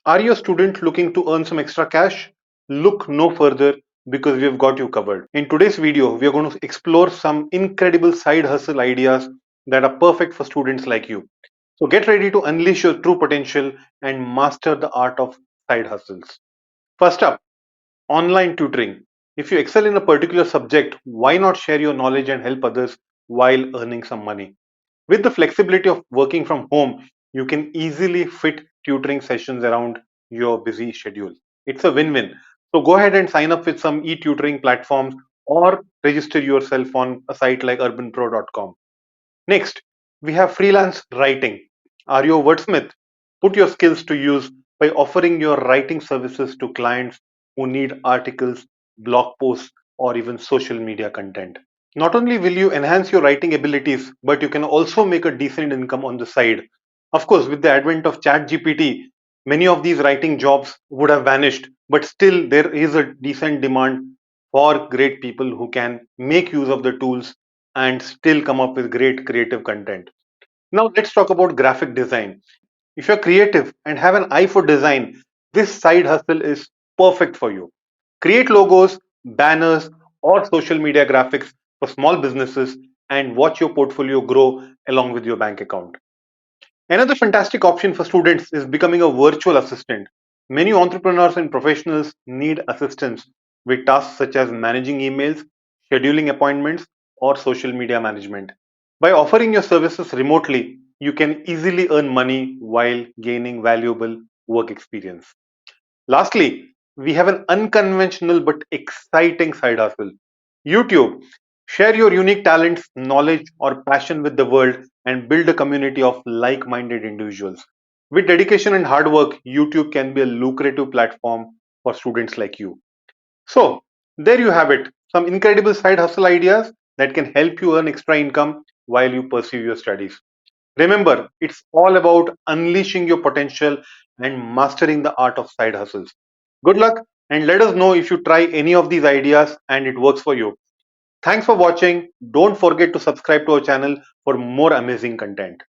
Are you a student looking to earn some extra cash? Look no further because we have got you covered. In today's video, we are going to explore some incredible side hustle ideas that are perfect for students like you. So get ready to unleash your true potential and master the art of side hustles. First up, online tutoring. If you excel in a particular subject, why not share your knowledge and help others while earning some money? With the flexibility of working from home, you can easily fit tutoring sessions around your busy schedule. It's a win win. So go ahead and sign up with some e tutoring platforms or register yourself on a site like urbanpro.com. Next, we have freelance writing. Are you a wordsmith? Put your skills to use by offering your writing services to clients who need articles, blog posts, or even social media content. Not only will you enhance your writing abilities, but you can also make a decent income on the side. Of course, with the advent of ChatGPT, many of these writing jobs would have vanished, but still there is a decent demand for great people who can make use of the tools and still come up with great creative content. Now, let's talk about graphic design. If you're creative and have an eye for design, this side hustle is perfect for you. Create logos, banners, or social media graphics for small businesses and watch your portfolio grow along with your bank account. Another fantastic option for students is becoming a virtual assistant. Many entrepreneurs and professionals need assistance with tasks such as managing emails, scheduling appointments, or social media management. By offering your services remotely, you can easily earn money while gaining valuable work experience. Lastly, we have an unconventional but exciting side hustle YouTube. Share your unique talents, knowledge, or passion with the world and build a community of like minded individuals. With dedication and hard work, YouTube can be a lucrative platform for students like you. So, there you have it, some incredible side hustle ideas that can help you earn extra income while you pursue your studies. Remember, it's all about unleashing your potential and mastering the art of side hustles. Good luck and let us know if you try any of these ideas and it works for you. Thanks for watching. Don't forget to subscribe to our channel for more amazing content.